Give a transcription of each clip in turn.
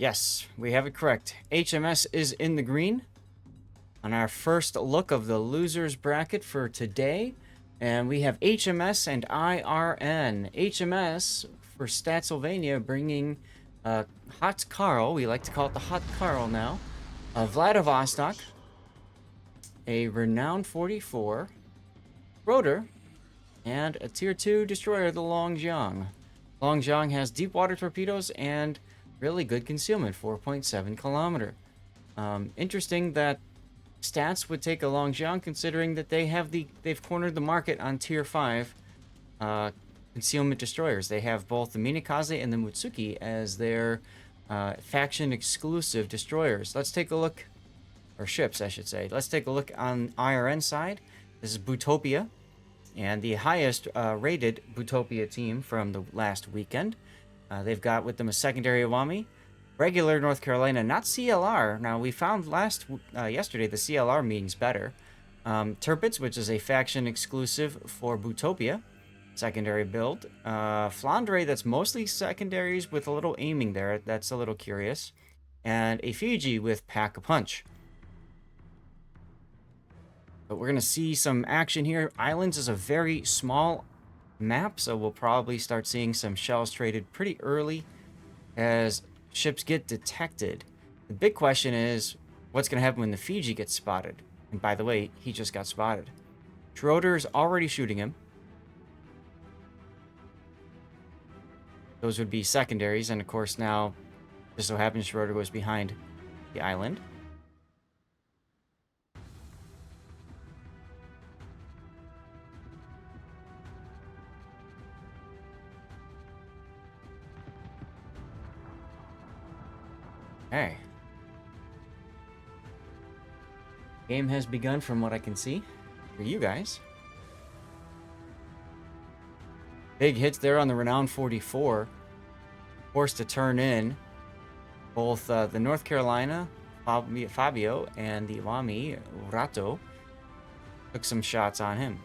Yes, we have it correct. HMS is in the green on our first look of the losers bracket for today. And we have HMS and IRN. HMS for Statsylvania bringing Hot Carl. We like to call it the Hot Carl now. Vladivostok, a renowned 44, Rotor, and a tier 2 destroyer, the Longjiang. Longjiang has deep water torpedoes and really good concealment, 4.7 kilometer. Interesting that stats would take a Longjiang, considering that they've cornered the market on tier 5 concealment destroyers. They have both the Minakaze and the Mutsuki as their faction exclusive destroyers. Let's take a look, or ships I should say. Let's take a look on IRN side. This is Butopia, and the highest rated Butopia team from the last weekend. They've got with them a secondary Iwami, regular North Carolina, not CLR. Now, we found yesterday the CLR means better. Tirpitz, which is a faction exclusive for Butopia, secondary build. Flandre, that's mostly secondaries with a little aiming there. That's a little curious. And a Fiji with Pack-a-Punch. But we're going to see some action here. Islands is a very small map, so we'll probably start seeing some shells traded pretty early as ships get detected. The big question is, what's going to happen when the Fiji gets spotted? And by the way, he just got spotted. Schroeder's already shooting him. Those would be secondaries, and of course now, just so happens Schroeder was behind the island. Okay. Game has begun from what I can see for you guys. Big hits there on the Renowned 44. Forced to turn in both the North Carolina Fabio and the Iwami Rato. Took some shots on him.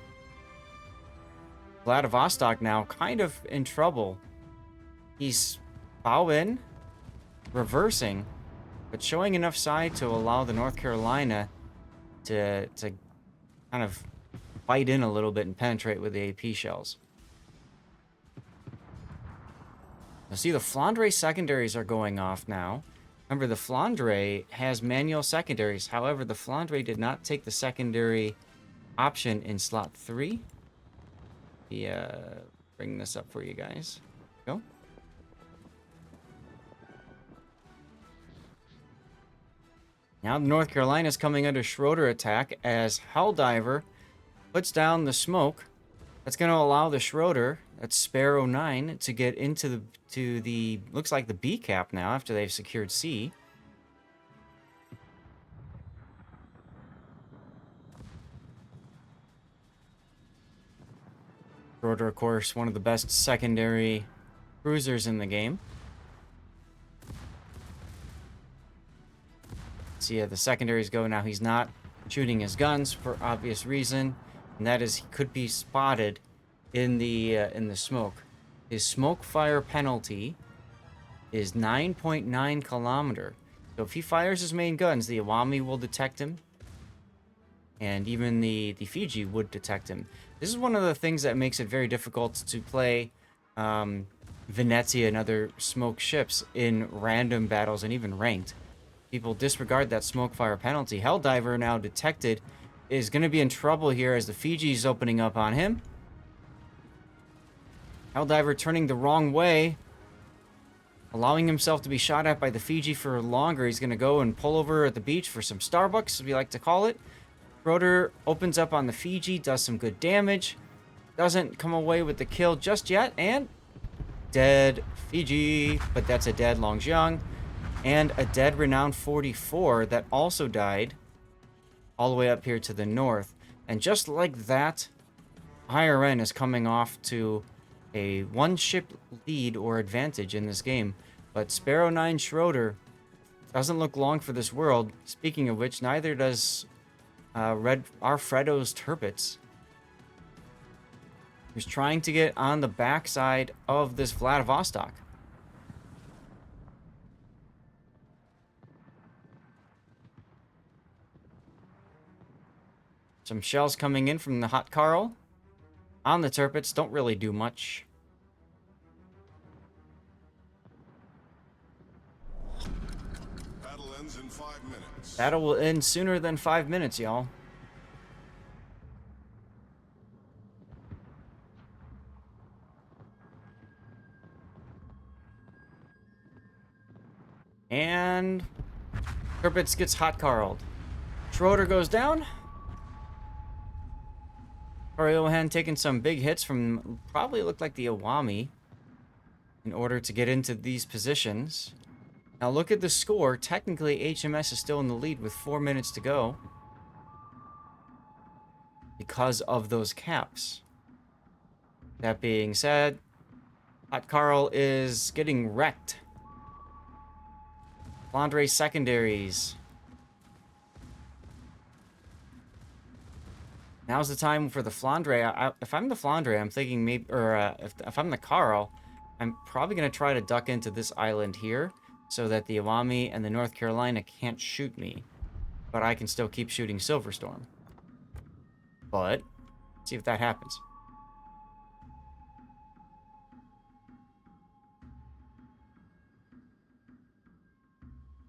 Vladivostok now kind of in trouble. He's bow in, reversing, but showing enough side to allow the North Carolina to kind of bite in a little bit and penetrate with the AP shells. Now see, the Flandre secondaries are going off now. Remember, the Flandre has manual secondaries. However, the Flandre did not take the secondary option in slot 3. Bring this up for you guys. Go. Now North Carolina is coming under Schroeder attack as Helldiver puts down the smoke. That's going to allow the Schroeder, that's Sparrow 9, to get into the looks like the B cap now after they've secured C. Schroeder, of course, one of the best secondary cruisers in the game. So yeah, the secondaries go now. He's not shooting his guns for obvious reason, and that is he could be spotted in the smoke. His smoke fire penalty is 9.9 kilometer. So if he fires his main guns, the Iwami will detect him, and even the Fiji would detect him. This is one of the things that makes it very difficult to play Venezia and other smoke ships in random battles and even ranked. People disregard that smoke fire penalty. Helldiver, now detected, is going to be in trouble here as the Fiji's opening up on him. Helldiver turning the wrong way, allowing himself to be shot at by the Fiji for longer. He's going to go and pull over at the beach for some Starbucks, as we like to call it. Schroeder opens up on the Fiji, does some good damage. Doesn't come away with the kill just yet, and dead Fiji, but that's a dead Longjiang. And a dead Renowned 44 that also died all the way up here to the north. And just like that, IRN is coming off to a one-ship lead or advantage in this game. But Sparrow 9 Schroeder doesn't look long for this world. Speaking of which, neither does Alfredo's Tirpitz. He's trying to get on the backside of this Vladivostok. Some shells coming in from the Hot Carl. On the Tirpitz, don't really do much. Battle ends in 5 minutes. Battle will end sooner than 5 minutes, y'all. And Tirpitz gets Hot Carled. Schroeder goes down. Coriohan taking some big hits from probably looked like the Awami in order to get into these positions. Now look at the score. Technically, HMS is still in the lead with 4 minutes to go because of those caps. That being said, Hot Carl is getting wrecked. Flandre secondaries. Now's the time for the Flandre. If I'm the Flandre, I'm thinking maybe, or if I'm the Carl, I'm probably going to try to duck into this island here so that the Awami and the North Carolina can't shoot me. But I can still keep shooting Silverstorm. But, see if that happens.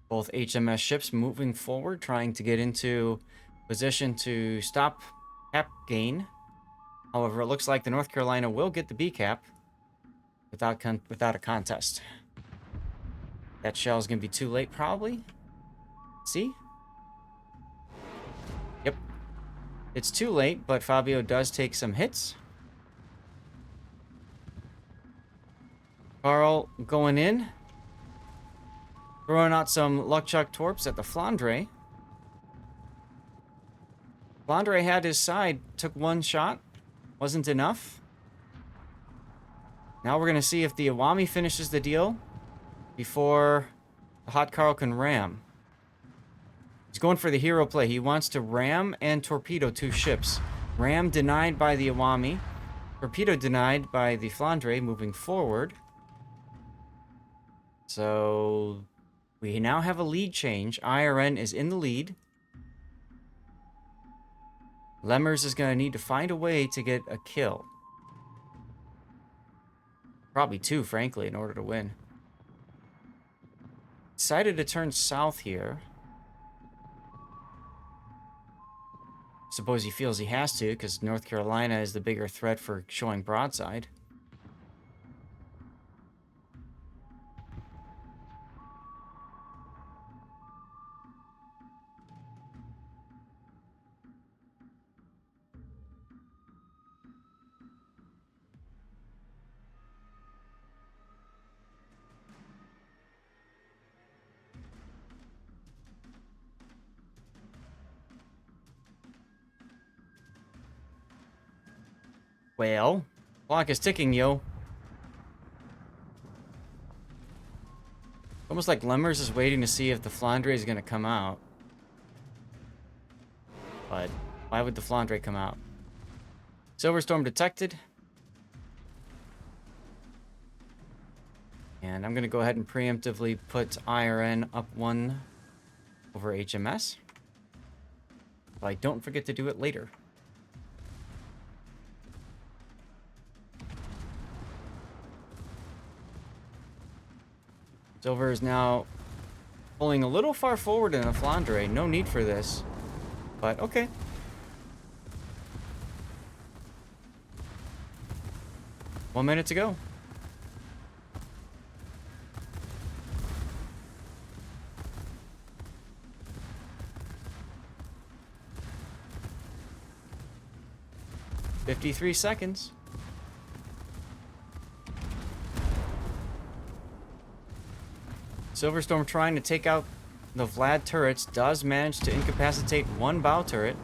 Both HMS ships moving forward, trying to get into position to stop cap gain. However, it looks like the North Carolina will get the B cap without a contest. That shell is going to be too late, probably. See? Yep. It's too late, but Fabio does take some hits. Carl going in. Throwing out some Luck Chuck Torps at the Flandre. Flandre had his side, took one shot. Wasn't enough. Now we're going to see if the Awami finishes the deal before the Hot Carl can ram. He's going for the hero play. He wants to ram and torpedo 2 ships. Ram denied by the Awami. Torpedo denied by the Flandre moving forward. So we now have a lead change. IRN is in the lead. Lemmers is going to need to find a way to get a kill. Probably 2, frankly, in order to win. Decided to turn south here. Suppose he feels he has to, because North Carolina is the bigger threat for showing broadside. Well, clock is ticking, yo. Almost like Lemmers is waiting to see if the Flandre is going to come out. But why would the Flandre come out? Silverstorm detected. And I'm going to go ahead and preemptively put IRN up 1 over HMS. But I don't forget to do it later. Silver is now pulling a little far forward in the Flandre. No need for this. But okay. One minute to go. "53 seconds. Silverstorm trying to take out the Vlad turrets, does manage to incapacitate 1 bow turret.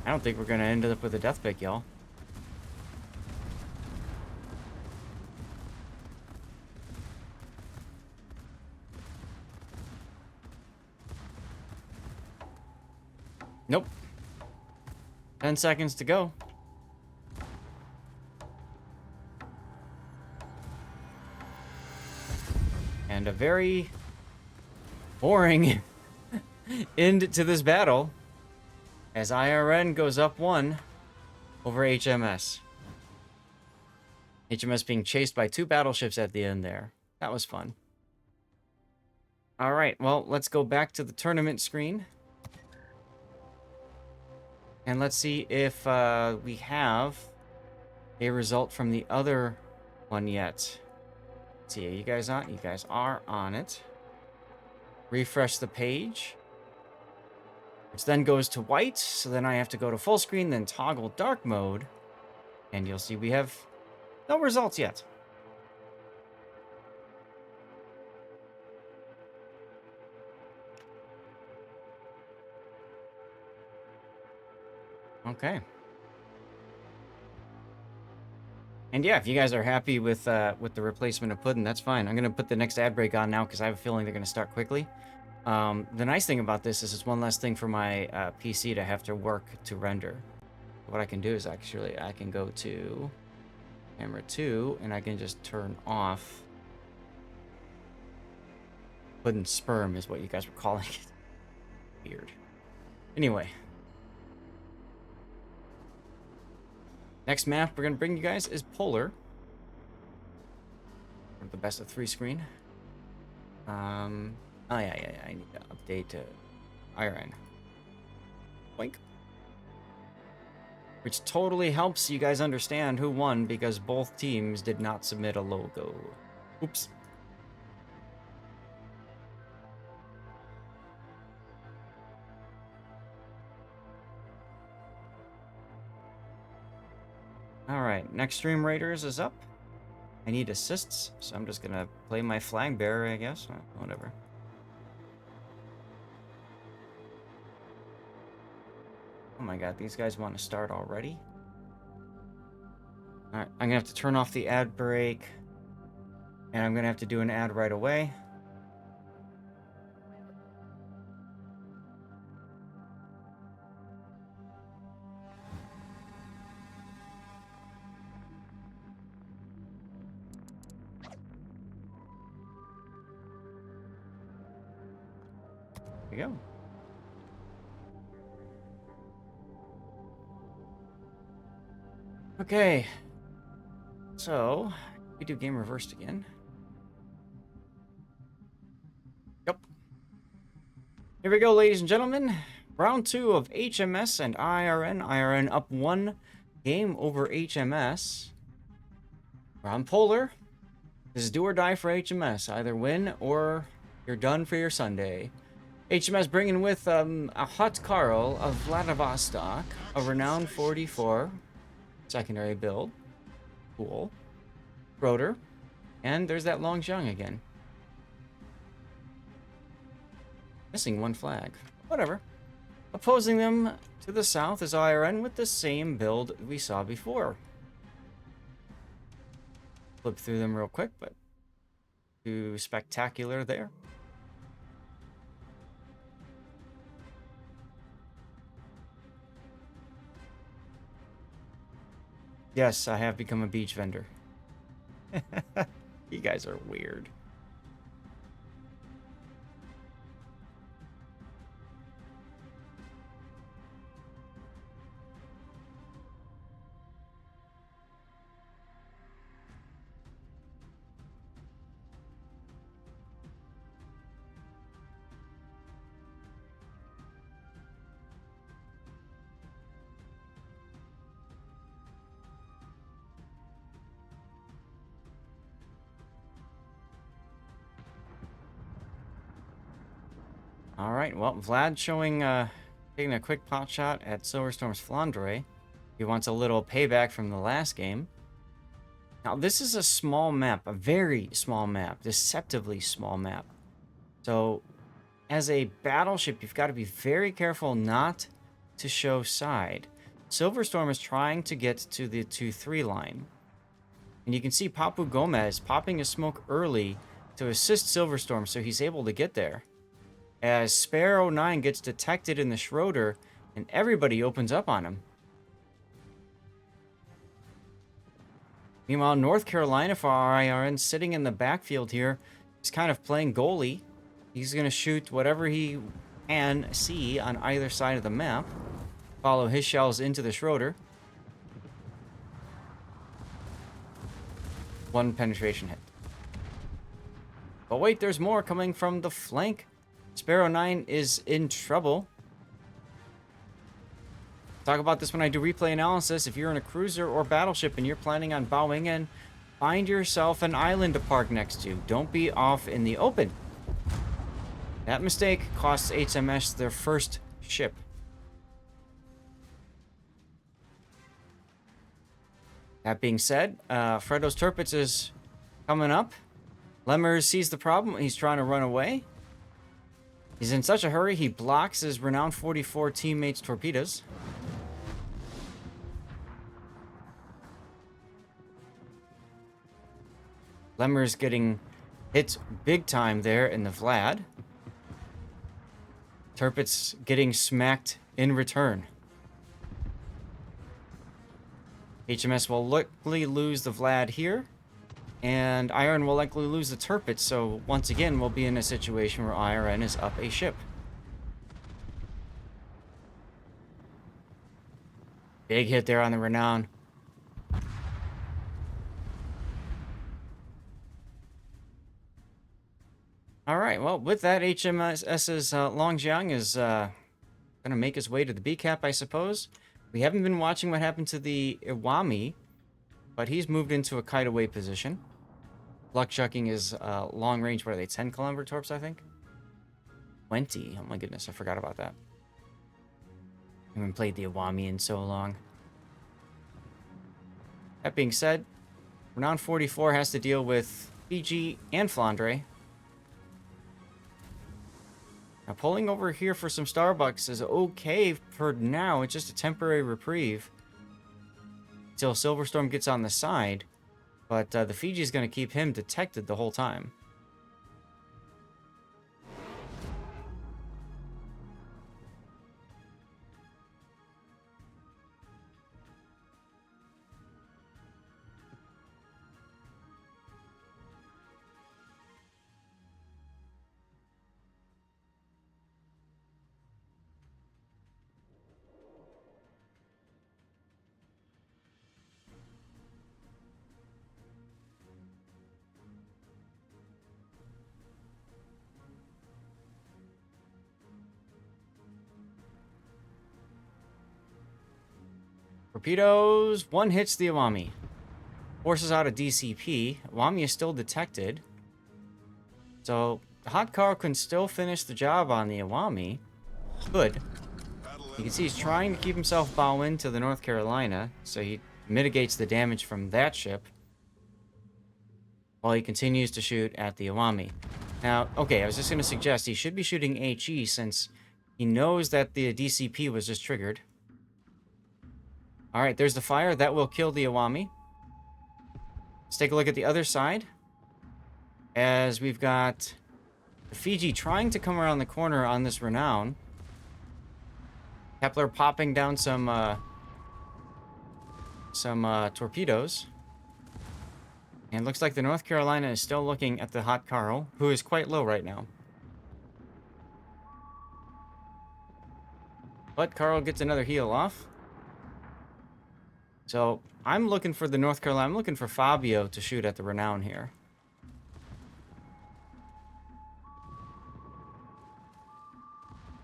I don't think we're going to end up with a death pick, y'all. Nope. 10 seconds to go. And a very boring end to this battle as IRN goes up 1 over HMS. HMS being chased by 2 battleships at the end there. That was fun. All right, well, let's go back to the tournament screen. And let's see if we have a result from the other one yet. Let's see, are you guys on? You guys are on it. Refresh the page. Which then goes to white, so then I have to go to full screen, then toggle dark mode. And you'll see we have no results yet. Okay. And yeah, if you guys are happy with the replacement of Puddin', that's fine. I'm going to put the next ad break on now because I have a feeling they're going to start quickly. The nice thing about this is it's one less thing for my PC to have to work to render. What I can do is actually I can go to camera 2 and I can just turn off Puddin' sperm is what you guys were calling it. Weird. Anyway. Next map we're going to bring you guys is Polar. The best of 3 screen. Oh, yeah. I need to update to IRN. Boink. Which totally helps you guys understand who won because both teams did not submit a logo. Oops. Alright, next Stream Raiders is up. I need assists, so I'm just gonna play my flag bearer, I guess. Whatever. Oh my god, these guys want to start already? Alright, I'm gonna have to turn off the ad break. And I'm gonna have to do an ad right away. There we go. Okay. So, we do game reversed again. Yep. Here we go, ladies and gentlemen. Round 2 of HMS and IRN. IRN up 1 game over HMS. We're on Polar. This is do or die for HMS. Either win or you're done for your Sunday. HMS bringing with a Hot Carl of Vladivostok, a renowned 44 secondary build. Cool. Rotor. And there's that Longzhang again. Missing 1 flag. Whatever. Opposing them to the south is IRN with the same build we saw before. Flip through them real quick, but too spectacular there. Yes, I have become a beach vendor. You guys are weird. All right, well, Vlad showing, taking a quick pot shot at Silverstorm's Flandre. He wants a little payback from the last game. Now, this is a small map, a very small map, deceptively small map. So, as a battleship, you've got to be very careful not to show side. Silverstorm is trying to get to the 2-3 line. And you can see Papu Gomez popping a smoke early to assist Silverstorm so he's able to get there. As Sparrow 9 gets detected in the Schroeder, And everybody opens up on him. Meanwhile, North Carolina for our IRN sitting in the backfield here. He's kind of playing goalie. He's going to shoot whatever he can see on either side of the map. Follow his shells into the Schroeder. One penetration hit. But wait, there's more coming from the flank. Sparrow 9 is in trouble. Talk about this when I do replay analysis. If you're in a cruiser or battleship and you're planning on bowing in, find yourself an island to park next to. Don't be off in the open. That mistake costs HMS their first ship. That being said, Fredo's Tirpitz is coming up. Lemmer sees the problem. He's trying to run away. He's in such a hurry, he blocks his renowned 44 teammates' torpedoes. Lemmer's getting hit big time there in the Vlad. Tirpitz getting smacked in return. HMS will likely lose the Vlad here. And IRN will likely lose the Tirpitz, so once again we'll be in a situation where IRN is up a ship. Big hit there on the Renown. Alright, well, with that, HMS's Longjiang is going to make his way to the B cap, I suppose. We haven't been watching what happened to the Iwami, but he's moved into a kite-away position. Luck chucking is long range. What are they? 10-kilometer torps, I think? 20. Oh my goodness, I forgot about that. I haven't played the Iwami in so long. That being said, Renown 44 has to deal with Fiji and Flandre. Now, pulling over here for some Starbucks is okay for now. It's just a temporary reprieve until Silverstorm gets on the side. But the Fiji is going to keep him detected the whole time. Torpedoes. One hits the Iwami. Forces out a DCP. Iwami is still detected. So, the Hot Carl can still finish the job on the Iwami. Good. You can see he's trying to keep himself bow into the North Carolina, so he mitigates the damage from that ship, while he continues to shoot at the Iwami. Now, okay, I was just going to suggest he should be shooting HE since he knows that the DCP was just triggered. Alright, there's the fire. That will kill the Iwami. Let's take a look at the other side. As we've got the Fiji trying to come around the corner on this Renown. Kepler popping down some torpedoes. And looks like the North Carolina is still looking at the Hot Carl, who is quite low right now. But Carl gets another heal off. So, I'm looking for the North Carolina. I'm looking for Fabio to shoot at the Renown here.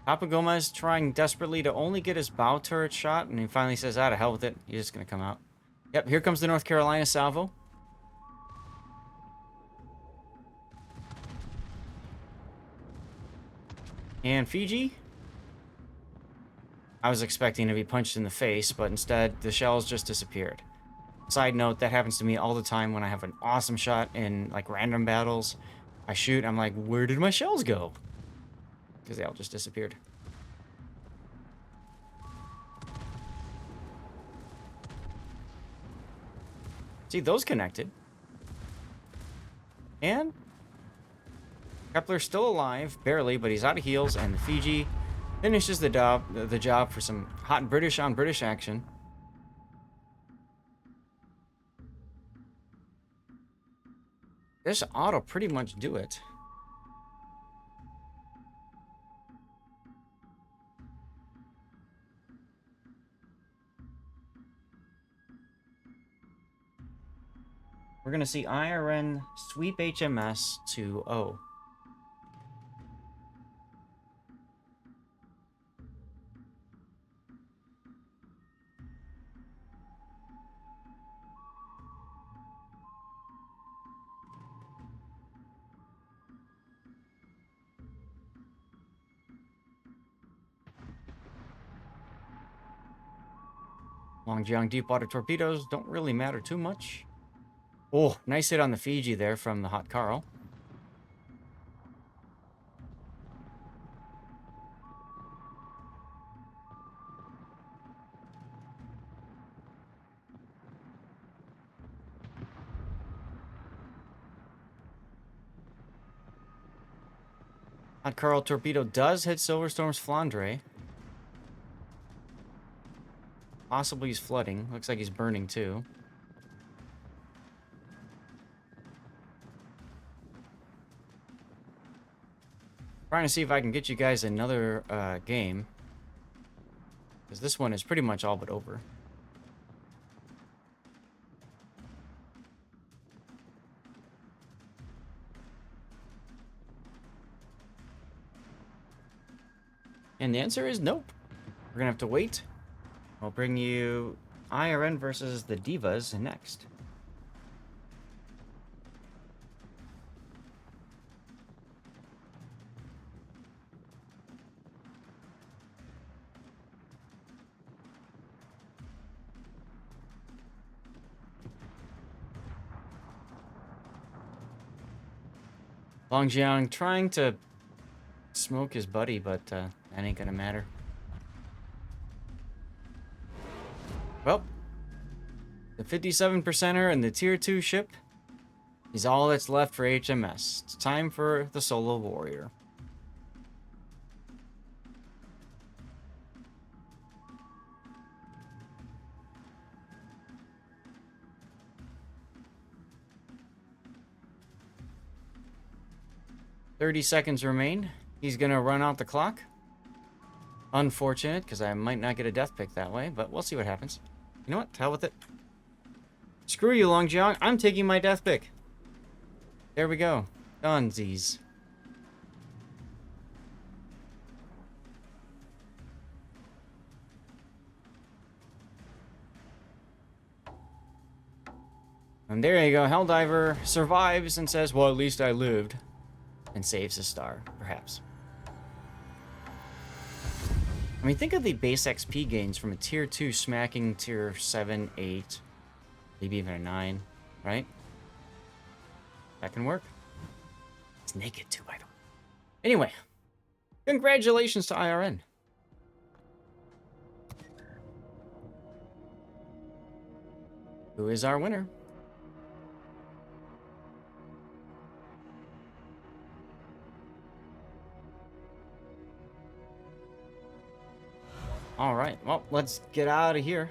Papa Gomez trying desperately to only get his bow turret shot, and he finally says, "Ah, to hell with it. He's just going to come out." Yep, here comes the North Carolina salvo. And Fiji. I was expecting to be punched in the face, but instead the shells just disappeared. Side note, that happens to me all the time when I have an awesome shot in like random battles. I shoot, I'm like, where did my shells go? Because they all just disappeared. See, those connected. And Kepler's still alive, barely, but he's out of heals, and the Fiji Finishes the job for some hot British on British action. This ought to pretty much do it. We're going to see IRN sweep HMS to O. Longjiang deep-water torpedoes don't really matter too much. Oh, nice hit on the Fiji there from the Hot Carl. Hot Carl torpedo does hit Silverstorm's Flandre. Possibly he's flooding. Looks like he's burning too. Trying to see if I can get you guys another game. Because this one is pretty much all but over. And the answer is nope. We're going to have to wait. I'll bring you IRN versus the Divas next. Longjiang trying to smoke his buddy, but that ain't gonna matter. Well, the 57%er and the Tier 2 ship is all that's left for HMS. It's time for the Solo Warrior. "30 seconds remain. He's gonna run out the clock. Unfortunate, because I might not get a death pick that way, but we'll see what happens. You know what? Hell with it. Screw you, Longjiang. I'm taking my death pick. There we go. Dunsies. And there you go. Helldiver survives and says, well, at least I lived. And saves a star, perhaps. I mean, think of the base XP gains from a Tier 2 smacking Tier 7, 8, maybe even a 9, right? That can work. It's naked too, by the way. Anyway, congratulations to IRN. Who is our winner? All right, well, let's get out of here.